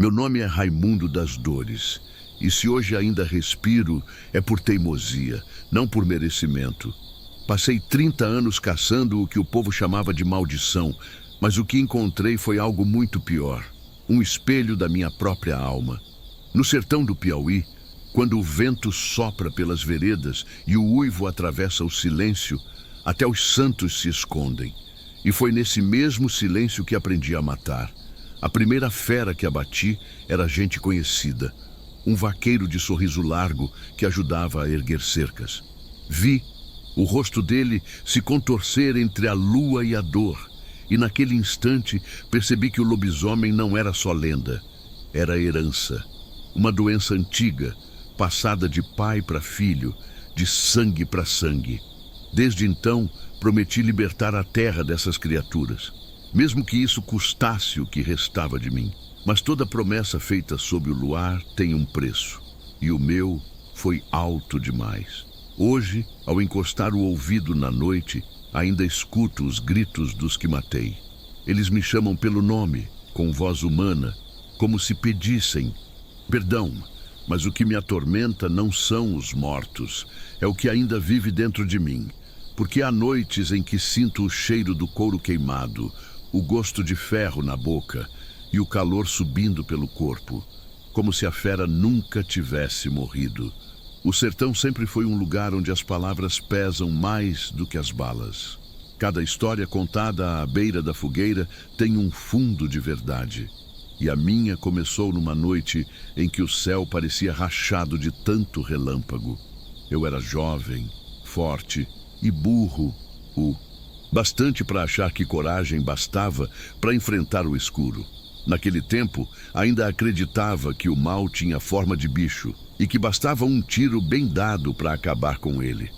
Meu nome é Raimundo das Dores, e se hoje ainda respiro é por teimosia, não por merecimento. Passei 30 anos caçando o que o povo chamava de maldição, mas o que encontrei foi algo muito pior, um espelho da minha própria alma. No sertão do Piauí, quando o vento sopra pelas veredas e o uivo atravessa o silêncio, até os santos se escondem. E foi nesse mesmo silêncio que aprendi a matar. A primeira fera que abati era gente conhecida, um vaqueiro de sorriso largo que ajudava a erguer cercas. Vi o rosto dele se contorcer entre a lua e a dor, e naquele instante percebi que o lobisomem não era só lenda, era herança, uma doença antiga, passada de pai para filho, de sangue para sangue. Desde então, prometi libertar a terra dessas criaturas, mesmo que isso custasse o que restava de mim. Mas toda promessa feita sob o luar tem um preço, e o meu foi alto demais. Hoje, ao encostar o ouvido na noite, ainda escuto os gritos dos que matei. Eles me chamam pelo nome, com voz humana, como se pedissem perdão, mas o que me atormenta não são os mortos, é o que ainda vive dentro de mim. Porque há noites em que sinto o cheiro do couro queimado, o gosto de ferro na boca e o calor subindo pelo corpo, como se a fera nunca tivesse morrido. O sertão sempre foi um lugar onde as palavras pesam mais do que as balas. Cada história contada à beira da fogueira tem um fundo de verdade. E a minha começou numa noite em que o céu parecia rachado de tanto relâmpago. Eu era jovem, forte e burro, bastante para achar que coragem bastava para enfrentar o escuro. Naquele tempo, ainda acreditava que o mal tinha forma de bicho e que bastava um tiro bem dado para acabar com ele.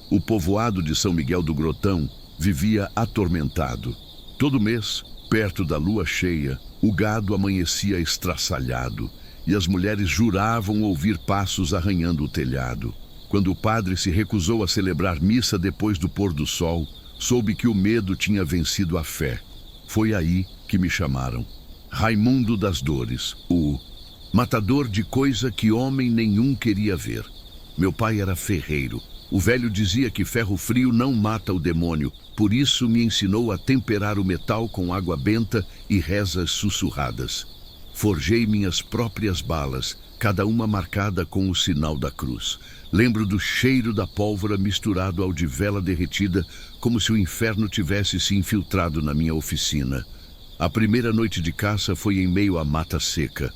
O povoado de São Miguel do Grotão vivia atormentado. Todo mês, perto da lua cheia, o gado amanhecia estraçalhado e as mulheres juravam ouvir passos arranhando o telhado. Quando o padre se recusou a celebrar missa depois do pôr do sol, soube que o medo tinha vencido a fé. Foi aí que me chamaram Raimundo das Dores, o matador de coisa que homem nenhum queria ver. Meu pai era ferreiro. O velho dizia que ferro frio não mata o demônio, por isso me ensinou a temperar o metal com água benta e rezas sussurradas. Forjei minhas próprias balas, cada uma marcada com o sinal da cruz. Lembro do cheiro da pólvora misturado ao de vela derretida, como se o inferno tivesse se infiltrado na minha oficina. A primeira noite de caça foi em meio à mata seca.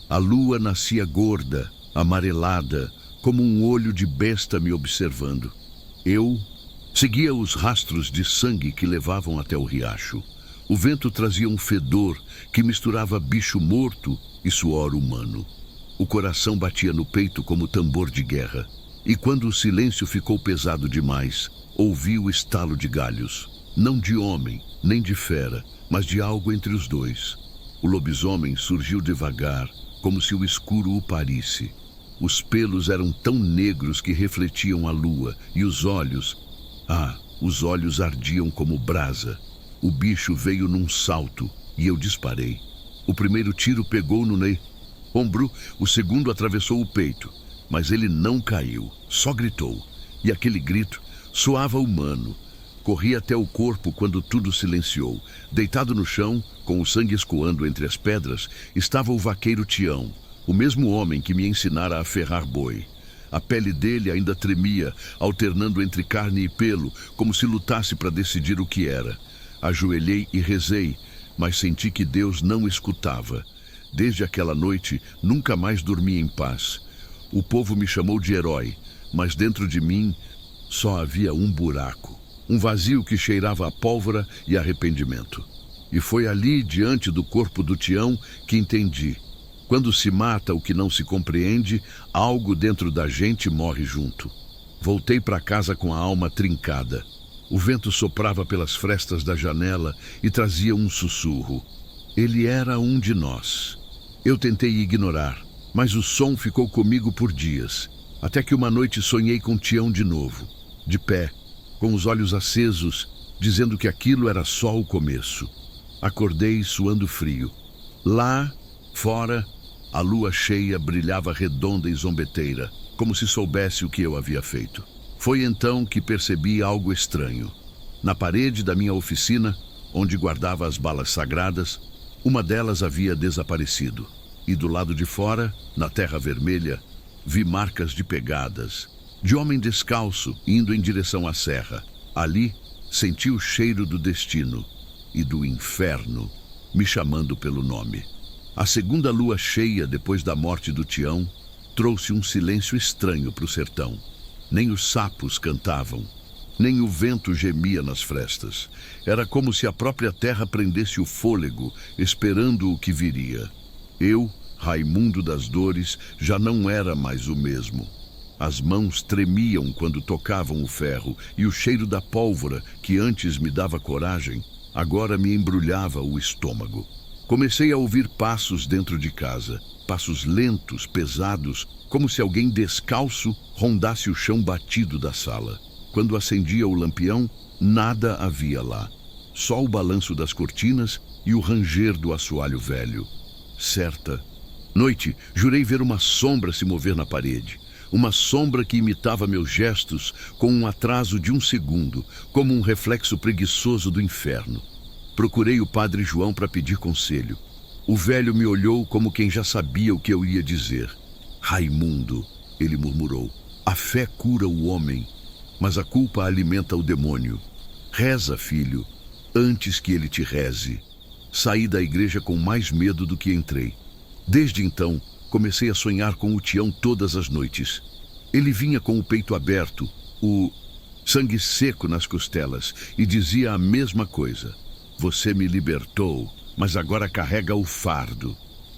A lua nascia gorda, amarelada, como um olho de besta me observando. Eu seguia os rastros de sangue que levavam até o riacho. O vento trazia um fedor que misturava bicho morto e suor humano. O coração batia no peito como tambor de guerra. E quando o silêncio ficou pesado demais, ouvi o estalo de galhos. Não de homem, nem de fera, mas de algo entre os dois. O lobisomem surgiu devagar, como se o escuro o parisse. Os pelos eram tão negros que refletiam a lua, e os olhos ardiam como brasa. O bicho veio num salto, e eu disparei. O primeiro tiro pegou no ombro, o segundo atravessou o peito. Mas ele não caiu, só gritou. E aquele grito soava humano. Corri até o corpo quando tudo silenciou. Deitado no chão, com o sangue escoando entre as pedras, estava o vaqueiro Tião, o mesmo homem que me ensinara a ferrar boi. A pele dele ainda tremia, alternando entre carne e pelo, como se lutasse para decidir o que era. Ajoelhei e rezei, mas senti que Deus não escutava. Desde aquela noite, nunca mais dormi em paz. O povo me chamou de herói, mas dentro de mim só havia um buraco. Um vazio que cheirava a pólvora e arrependimento. E foi ali, diante do corpo do Tião, que entendi. Quando se mata o que não se compreende, algo dentro da gente morre junto. Voltei para casa com a alma trincada. O vento soprava pelas frestas da janela e trazia um sussurro. Ele era um de nós. Eu tentei ignorar, mas o som ficou comigo por dias, até que uma noite sonhei com Tião de novo, de pé, com os olhos acesos, dizendo que aquilo era só o começo. Acordei suando frio. Lá, fora, A lua cheia brilhava redonda e zombeteira, como se soubesse o que eu havia feito. Foi então que percebi algo estranho. Na parede da minha oficina, onde guardava as balas sagradas, uma delas havia desaparecido. E do lado de fora, na terra vermelha, vi marcas de pegadas, de homem descalço indo em direção à serra. Ali, senti o cheiro do destino e do inferno me chamando pelo nome. A segunda lua cheia depois da morte do Tião trouxe um silêncio estranho para o sertão. Nem os sapos cantavam, nem o vento gemia nas frestas. Era como se a própria terra prendesse o fôlego, esperando o que viria. Eu, Raimundo das Dores, já não era mais o mesmo. As mãos tremiam quando tocavam o ferro, e o cheiro da pólvora, que antes me dava coragem, agora me embrulhava o estômago. Comecei a ouvir passos dentro de casa, passos lentos, pesados, como se alguém descalço rondasse o chão batido da sala. Quando acendia o lampião, nada havia lá. Só o balanço das cortinas e o ranger do assoalho velho. Certa noite, jurei ver uma sombra se mover na parede. Uma sombra que imitava meus gestos com um atraso de 1 segundo, como um reflexo preguiçoso do inferno. Procurei o padre João para pedir conselho. O velho me olhou como quem já sabia o que eu ia dizer. Raimundo, ele murmurou, a fé cura o homem, mas a culpa alimenta o demônio. Reza, filho, antes que ele te reze. Saí da igreja com mais medo do que entrei. Desde então, comecei a sonhar com o Tião todas as noites. Ele vinha com o peito aberto, o sangue seco nas costelas, e dizia a mesma coisa. Você me libertou, mas agora carrega o fardo.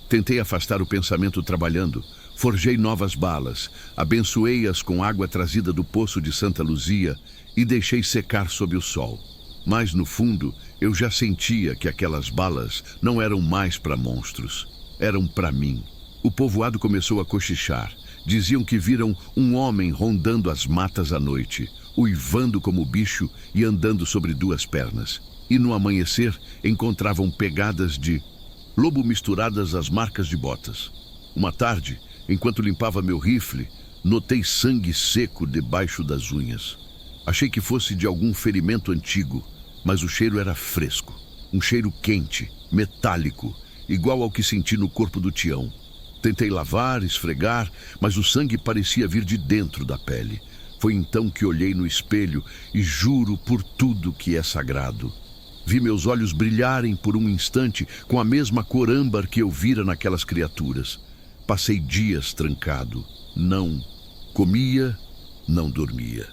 Tentei afastar o pensamento trabalhando. Forjei novas balas, abençoei-as com água trazida do poço de Santa Luzia e deixei secar sob o sol. Mas, no fundo, eu já sentia que aquelas balas não eram mais para monstros. Eram para mim. O povoado começou a cochichar. Diziam que viram um homem rondando as matas à noite, uivando como bicho e andando sobre 2 pernas. E no amanhecer encontravam pegadas de lobo misturadas às marcas de botas. Uma tarde, enquanto limpava meu rifle, notei sangue seco debaixo das unhas. Achei que fosse de algum ferimento antigo, mas o cheiro era fresco. Um cheiro quente, metálico, igual ao que senti no corpo do Tião. Tentei lavar, esfregar, mas o sangue parecia vir de dentro da pele. Foi então que olhei no espelho e juro por tudo que é sagrado. Vi meus olhos brilharem por um instante com a mesma cor âmbar que eu vira naquelas criaturas. Passei dias trancado. Não comia, não dormia.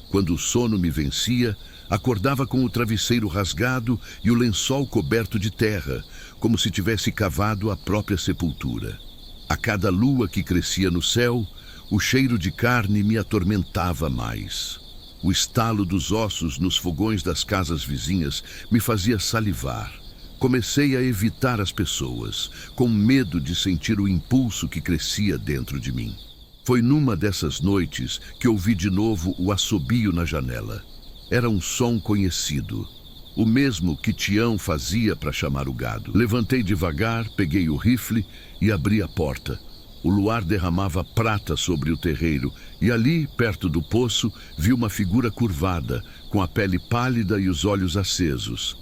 Quando o sono me vencia, acordava com o travesseiro rasgado e o lençol coberto de terra, como se tivesse cavado a própria sepultura. A cada lua que crescia no céu, o cheiro de carne me atormentava mais. O estalo dos ossos nos fogões das casas vizinhas me fazia salivar. Comecei a evitar as pessoas, com medo de sentir o impulso que crescia dentro de mim. Foi numa dessas noites que ouvi de novo o assobio na janela. Era um som conhecido, o mesmo que Tião fazia para chamar o gado. Levantei devagar, peguei o rifle e abri a porta. O luar derramava prata sobre o terreiro e ali, perto do poço, vi uma figura curvada, com a pele pálida e os olhos acesos.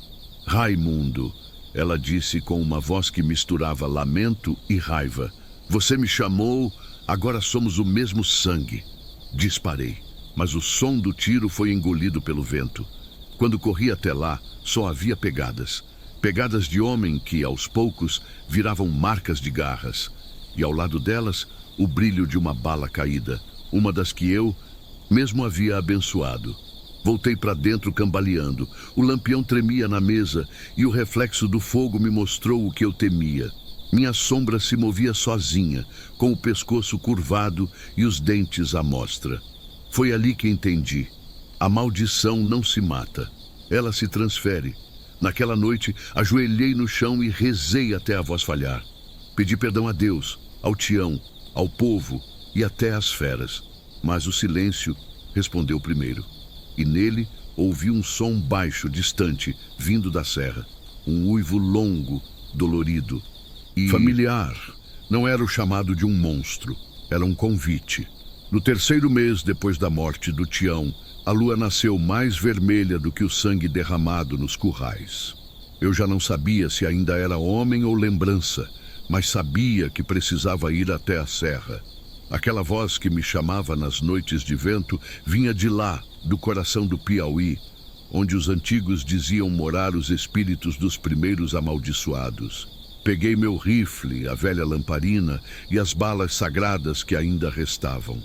Raimundo, ela disse com uma voz que misturava lamento e raiva. Você me chamou, agora somos o mesmo sangue. Disparei, mas o som do tiro foi engolido pelo vento. Quando corri até lá, só havia pegadas. Pegadas de homem que, aos poucos, viravam marcas de garras. E ao lado delas, o brilho de uma bala caída, uma das que eu mesmo havia abençoado. Voltei para dentro cambaleando. O lampião tremia na mesa e o reflexo do fogo me mostrou o que eu temia. Minha sombra se movia sozinha, com o pescoço curvado e os dentes à mostra. Foi ali que entendi. A maldição não se mata, ela se transfere. Naquela noite, ajoelhei no chão e rezei até a voz falhar. Pedi perdão a Deus, ao Tião, ao povo e até às feras. Mas o silêncio respondeu primeiro. E nele ouvi um som baixo, distante, vindo da serra. Um uivo longo, dolorido e familiar, Não era o chamado de um monstro, era um convite. No terceiro mês depois da morte do Tião, a lua nasceu mais vermelha do que o sangue derramado nos currais. Eu já não sabia se ainda era homem ou lembrança, mas sabia que precisava ir até a serra. Aquela voz que me chamava nas noites de vento vinha de lá, do coração do Piauí, onde os antigos diziam morar os espíritos dos primeiros amaldiçoados. Peguei meu rifle, a velha lamparina e as balas sagradas que ainda restavam.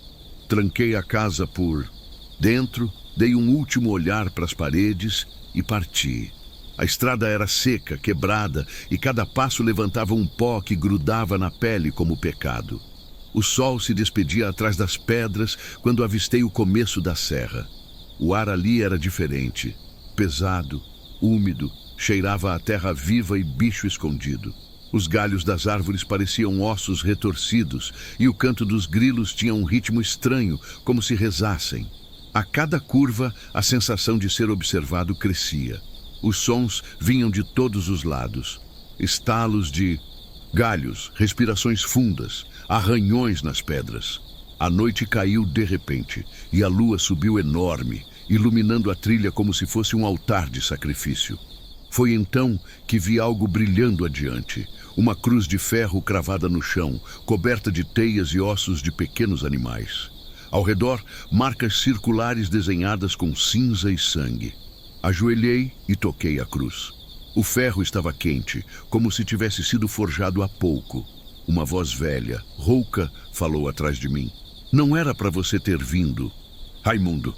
Tranquei a casa por dentro, dei um último olhar para as paredes e parti. A estrada era seca, quebrada, e cada passo levantava um pó que grudava na pele como pecado. O sol se despedia atrás das pedras quando avistei o começo da serra. O ar ali era diferente, pesado, úmido, cheirava a terra viva e bicho escondido. Os galhos das árvores pareciam ossos retorcidos e o canto dos grilos tinha um ritmo estranho, como se rezassem. A cada curva, a sensação de ser observado crescia. Os sons vinham de todos os lados. Estalos de galhos, respirações fundas, arranhões nas pedras. A noite caiu de repente e a lua subiu enorme, iluminando a trilha como se fosse um altar de sacrifício. Foi então que vi algo brilhando adiante, uma cruz de ferro cravada no chão, coberta de teias e ossos de pequenos animais. Ao redor, marcas circulares desenhadas com cinza e sangue. Ajoelhei e toquei a cruz. O ferro estava quente, como se tivesse sido forjado há pouco. Uma voz velha, rouca, falou atrás de mim. Não era para você ter vindo. Raimundo.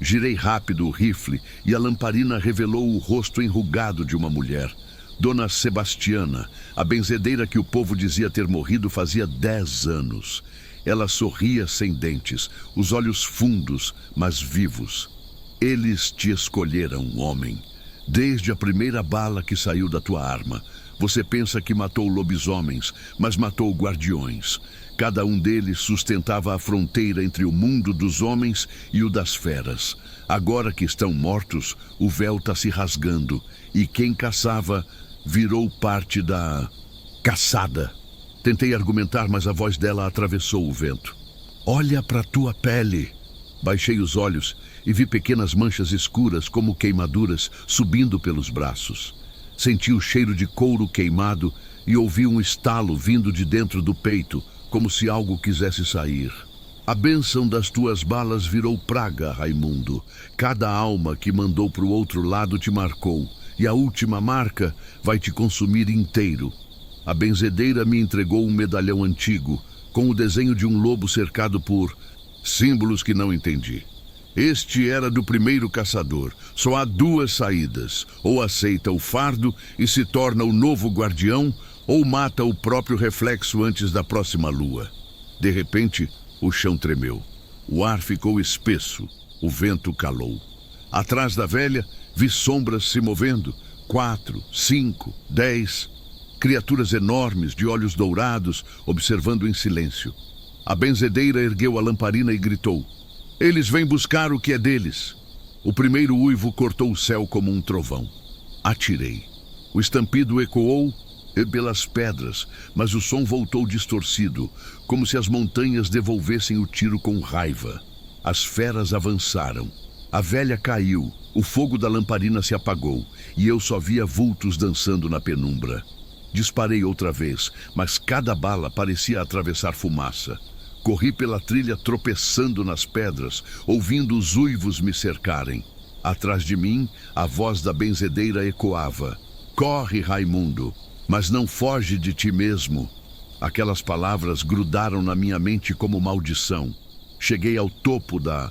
Girei rápido o rifle e a lamparina revelou o rosto enrugado de uma mulher. Dona Sebastiana, a benzedeira que o povo dizia ter morrido fazia 10 anos. Ela sorria sem dentes, os olhos fundos, mas vivos. Eles te escolheram, homem. Desde a primeira bala que saiu da tua arma. Você pensa que matou lobisomens, mas matou guardiões. Cada um deles sustentava a fronteira entre o mundo dos homens e o das feras. Agora que estão mortos, o véu está se rasgando, e quem caçava virou parte da caçada. Tentei argumentar, mas a voz dela atravessou o vento. Olha para tua pele. Baixei os olhos e vi pequenas manchas escuras como queimaduras subindo pelos braços. Senti o cheiro de couro queimado e ouvi um estalo vindo de dentro do peito, como se algo quisesse sair. A bênção das tuas balas virou praga, Raimundo. Cada alma que mandou para o outro lado te marcou, e a última marca vai te consumir inteiro. A benzedeira me entregou um medalhão antigo, com o desenho de um lobo cercado por símbolos que não entendi. Este era do primeiro caçador. Só há 2 saídas. Ou aceita o fardo e se torna o novo guardião, ou mata o próprio reflexo antes da próxima lua. De repente, o chão tremeu. O ar ficou espesso. O vento calou. Atrás da velha, vi sombras se movendo. 4, 5, 10. Criaturas enormes, de olhos dourados, observando em silêncio. A benzedeira ergueu a lamparina e gritou. Eles vêm buscar o que é deles. O primeiro uivo cortou o céu como um trovão. Atirei. O estampido ecoou pelas pedras, mas o som voltou distorcido, como se as montanhas devolvessem o tiro com raiva. As feras avançaram. A velha caiu, o fogo da lamparina se apagou, e eu só via vultos dançando na penumbra. Disparei outra vez, mas cada bala parecia atravessar fumaça. Corri pela trilha tropeçando nas pedras, ouvindo os uivos me cercarem. Atrás de mim, a voz da benzedeira ecoava. Corre, Raimundo, mas não foge de ti mesmo. Aquelas palavras grudaram na minha mente como maldição. Cheguei ao topo da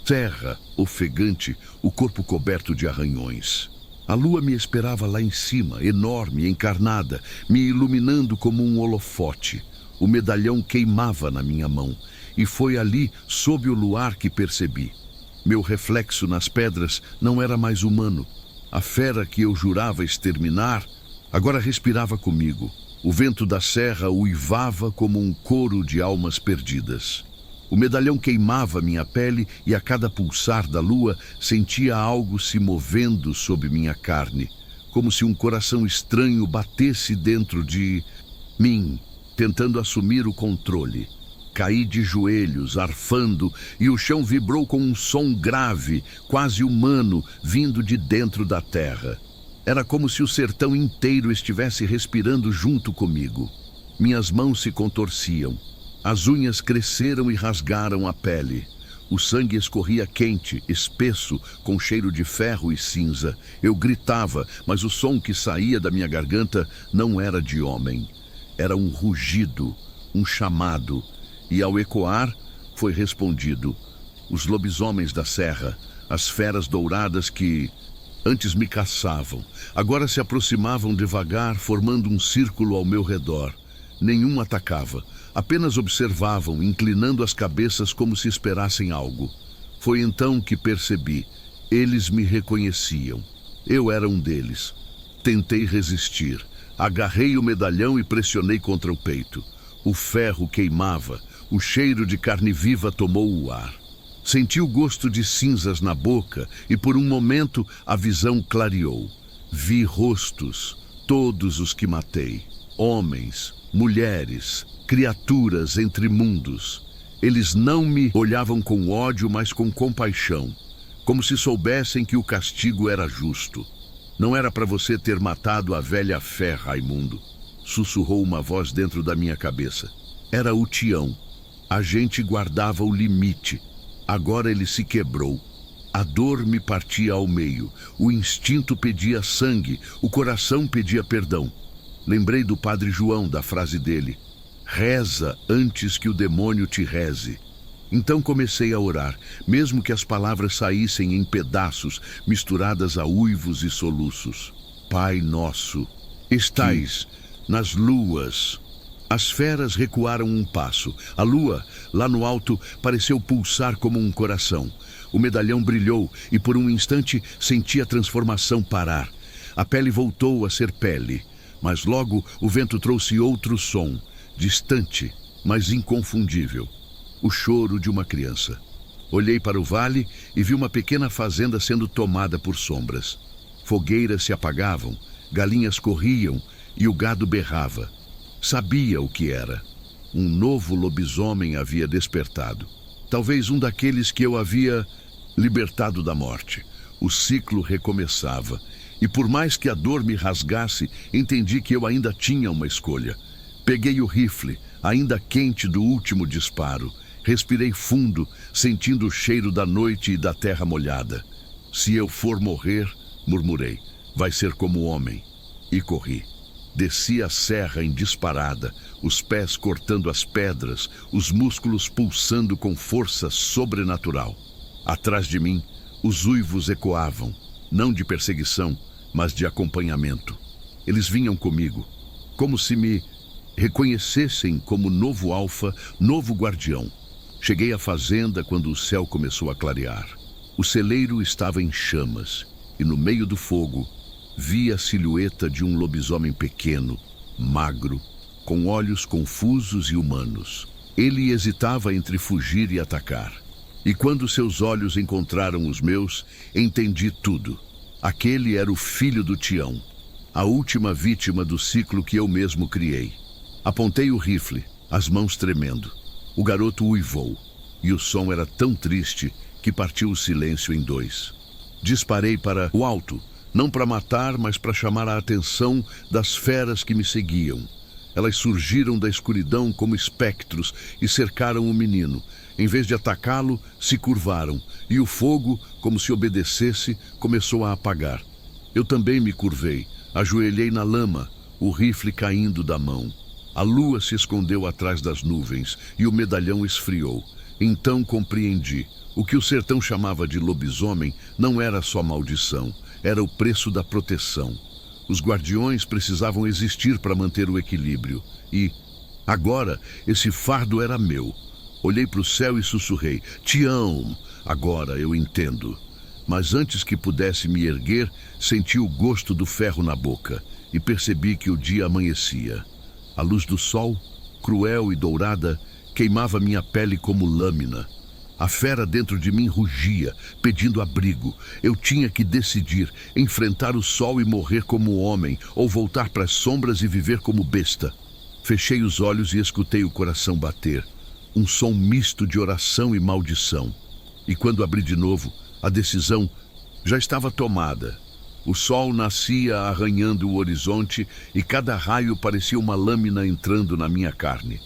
terra, ofegante, o corpo coberto de arranhões. A lua me esperava lá em cima, enorme, encarnada, me iluminando como um holofote. O medalhão queimava na minha mão, e foi ali, sob o luar, que percebi. Meu reflexo nas pedras não era mais humano. A fera que eu jurava exterminar, agora respirava comigo. O vento da serra uivava como um coro de almas perdidas. O medalhão queimava minha pele e a cada pulsar da lua sentia algo se movendo sob minha carne, como se um coração estranho batesse dentro de mim. tentando assumir o controle. Caí de joelhos, arfando, e o chão vibrou com um som grave, quase humano, vindo de dentro da terra. Era como se o sertão inteiro estivesse respirando junto comigo. Minhas mãos se contorciam. As unhas cresceram e rasgaram a pele. O sangue escorria quente, espesso, com cheiro de ferro e cinza. Eu gritava, mas o som que saía da minha garganta não era de homem. Era um rugido, um chamado. E ao ecoar, foi respondido. Os lobisomens da serra, as feras douradas que antes me caçavam, agora se aproximavam devagar, formando um círculo ao meu redor. Nenhum atacava, apenas observavam, inclinando as cabeças como se esperassem algo. Foi então que percebi. Eles me reconheciam. Eu era um deles. Tentei resistir. Agarrei o medalhão e pressionei contra o peito. O ferro queimava. O cheiro de carne viva tomou o ar. Senti o gosto de cinzas na boca e por um momento a visão clareou. Vi rostos, todos os que matei. Homens, mulheres, criaturas entre mundos. Eles não me olhavam com ódio, mas com compaixão, como se soubessem que o castigo era justo. Não era para você ter matado a velha fé, Raimundo, sussurrou uma voz dentro da minha cabeça. Era o Tião. A gente guardava o limite. Agora ele se quebrou. A dor me partia ao meio. O instinto pedia sangue. O coração pedia perdão. Lembrei do Padre João, da frase dele. Reza antes que o demônio te reze. Então comecei a orar, mesmo que as palavras saíssem em pedaços, misturadas a uivos e soluços. Pai nosso, estais nas luas. As feras recuaram um passo. A lua, lá no alto, pareceu pulsar como um coração. O medalhão brilhou e por um instante senti a transformação parar. A pele voltou a ser pele, mas logo o vento trouxe outro som, distante, mas inconfundível. O choro de uma criança. Olhei para o vale e vi uma pequena fazenda sendo tomada por sombras. Fogueiras se apagavam, galinhas corriam e o gado berrava. Sabia o que era. Um novo lobisomem havia despertado. Talvez um daqueles que eu havia libertado da morte. O ciclo recomeçava. E por mais que a dor me rasgasse, entendi que eu ainda tinha uma escolha. Peguei o rifle, ainda quente do último disparo. Respirei fundo, sentindo o cheiro da noite e da terra molhada. Se eu for morrer, murmurei, vai ser como homem. E corri. Desci a serra em disparada, os pés cortando as pedras, os músculos pulsando com força sobrenatural. Atrás de mim, os uivos ecoavam, não de perseguição, mas de acompanhamento. Eles vinham comigo, como se me reconhecessem como novo alfa, novo guardião. Cheguei à fazenda quando o céu começou a clarear. O celeiro estava em chamas, e no meio do fogo, vi a silhueta de um lobisomem pequeno, magro, com olhos confusos e humanos. Ele hesitava entre fugir e atacar. E quando seus olhos encontraram os meus, entendi tudo. Aquele era o filho do Tião, a última vítima do ciclo que eu mesmo criei. Apontei o rifle, as mãos tremendo. O garoto uivou, e o som era tão triste que partiu o silêncio em dois. Disparei para o alto, não para matar, mas para chamar a atenção das feras que me seguiam. Elas surgiram da escuridão como espectros e cercaram o menino. Em vez de atacá-lo, se curvaram, e o fogo, como se obedecesse, começou a apagar. Eu também me curvei, ajoelhei na lama, o rifle caindo da mão. A lua se escondeu atrás das nuvens e o medalhão esfriou. Então compreendi. O que o sertão chamava de lobisomem não era só maldição, era o preço da proteção. Os guardiões precisavam existir para manter o equilíbrio. E, agora, esse fardo era meu. Olhei para o céu e sussurrei, Tião, agora eu entendo. Mas antes que pudesse me erguer, senti o gosto do ferro na boca e percebi que o dia amanhecia. A luz do sol, cruel e dourada, queimava minha pele como lâmina. A fera dentro de mim rugia, pedindo abrigo. Eu tinha que decidir, enfrentar o sol e morrer como homem, ou voltar para as sombras e viver como besta. Fechei os olhos e escutei o coração bater. Um som misto de oração e maldição. E quando abri de novo, a decisão já estava tomada. O sol nascia arranhando o horizonte e cada raio parecia uma lâmina entrando na minha carne.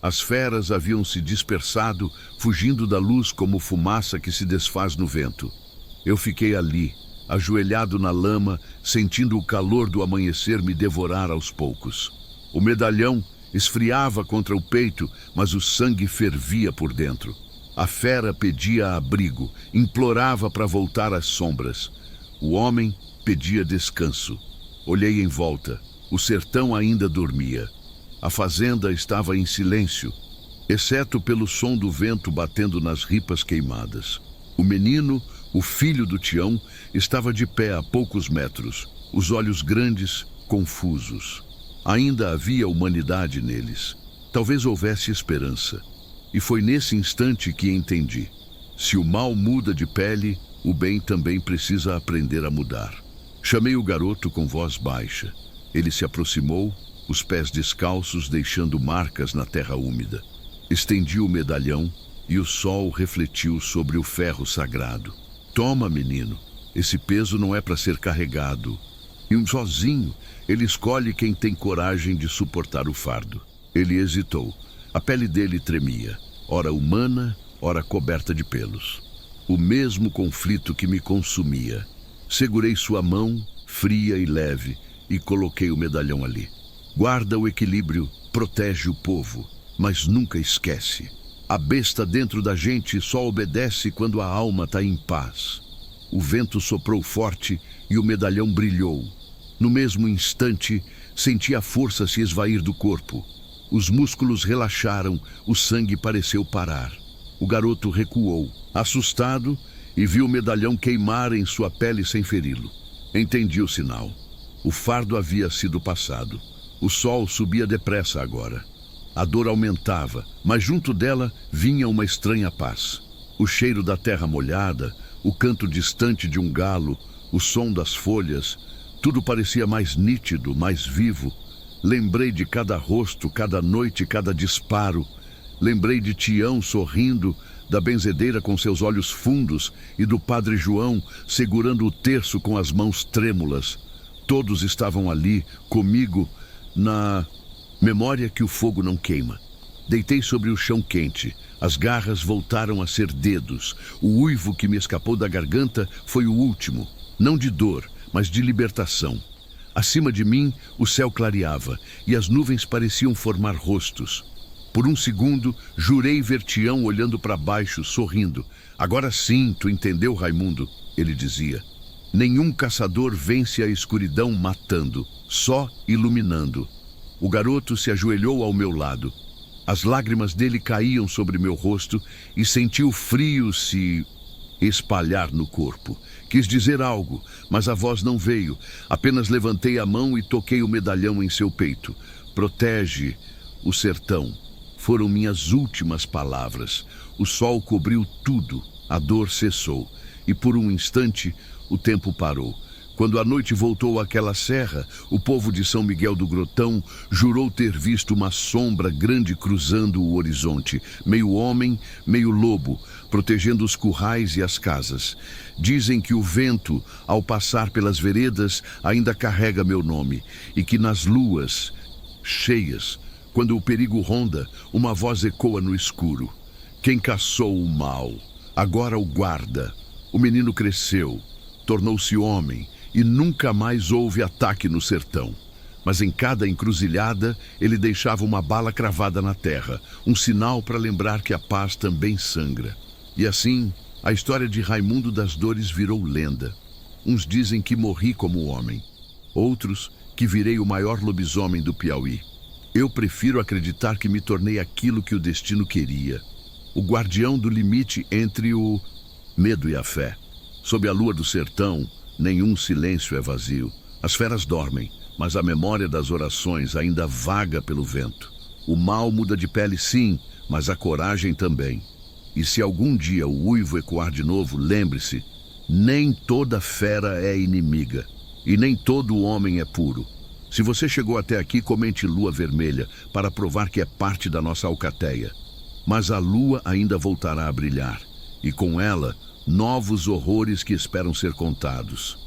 As feras haviam se dispersado, fugindo da luz como fumaça que se desfaz no vento. Eu fiquei ali, ajoelhado na lama, sentindo o calor do amanhecer me devorar aos poucos. O medalhão esfriava contra o peito, mas o sangue fervia por dentro. A fera pedia abrigo, implorava para voltar às sombras. O homem pedia descanso. Olhei em volta. O sertão ainda dormia. A fazenda estava em silêncio, exceto pelo som do vento batendo nas ripas queimadas. O menino, o filho do Tião, estava de pé a poucos metros, os olhos grandes, confusos. Ainda havia humanidade neles. Talvez houvesse esperança. E foi nesse instante que entendi. Se o mal muda de pele, o bem também precisa aprender a mudar. Chamei o garoto com voz baixa. Ele se aproximou, os pés descalços deixando marcas na terra úmida. Estendi o medalhão e o sol refletiu sobre o ferro sagrado. Toma, menino, esse peso não é para ser carregado. E sozinho, ele escolhe quem tem coragem de suportar o fardo. Ele hesitou. A pele dele tremia, ora humana, ora coberta de pelos. O mesmo conflito que me consumia. Segurei sua mão, fria e leve, e coloquei o medalhão ali. Guarda o equilíbrio, protege o povo, mas nunca esquece. A besta dentro da gente só obedece quando a alma está em paz. O vento soprou forte e o medalhão brilhou. No mesmo instante, senti a força se esvair do corpo. Os músculos relaxaram, o sangue pareceu parar. O garoto recuou, assustado, e viu o medalhão queimar em sua pele sem feri-lo. Entendi o sinal. O fardo havia sido passado. O sol subia depressa agora. A dor aumentava, mas junto dela vinha uma estranha paz. O cheiro da terra molhada, o canto distante de um galo, o som das folhas, tudo parecia mais nítido, mais vivo. Lembrei de cada rosto, cada noite, cada disparo. Lembrei de Tião sorrindo, da benzedeira com seus olhos fundos e do padre João segurando o terço com as mãos trêmulas. Todos estavam ali, comigo, na memória que o fogo não queima. Deitei sobre o chão quente. As garras voltaram a ser dedos. O uivo que me escapou da garganta foi o último, não de dor, mas de libertação. Acima de mim, o céu clareava e as nuvens pareciam formar rostos. Por um segundo, jurei ver Tião olhando para baixo, sorrindo. Agora sim, tu entendeu, Raimundo? Ele dizia. Nenhum caçador vence a escuridão matando, só iluminando. O garoto se ajoelhou ao meu lado. As lágrimas dele caíam sobre meu rosto e senti o frio se espalhar no corpo. Quis dizer algo, mas a voz não veio. Apenas levantei a mão e toquei o medalhão em seu peito. Protege o sertão. Foram minhas últimas palavras. O sol cobriu tudo. A dor cessou. E por um instante, o tempo parou. Quando a noite voltou àquela serra, o povo de São Miguel do Grotão jurou ter visto uma sombra grande cruzando o horizonte, meio homem, meio lobo, protegendo os currais e as casas. Dizem que o vento, ao passar pelas veredas, ainda carrega meu nome, e que nas luas cheias, quando o perigo ronda, uma voz ecoa no escuro. Quem caçou o mal, agora o guarda. O menino cresceu, tornou-se homem, e nunca mais houve ataque no sertão. Mas em cada encruzilhada, ele deixava uma bala cravada na terra, um sinal para lembrar que a paz também sangra. E assim, a história de Raimundo das Dores virou lenda. Uns dizem que morri como homem, outros que virei o maior lobisomem do Piauí. Eu prefiro acreditar que me tornei aquilo que o destino queria, o guardião do limite entre o medo e a fé. Sob a lua do sertão, nenhum silêncio é vazio. As feras dormem, mas a memória das orações ainda vaga pelo vento. O mal muda de pele sim, mas a coragem também. E se algum dia o uivo ecoar de novo, lembre-se, nem toda fera é inimiga, e nem todo homem é puro. Se você chegou até aqui, comente lua vermelha para provar que é parte da nossa alcateia. Mas a lua ainda voltará a brilhar, e com ela, novos horrores que esperam ser contados.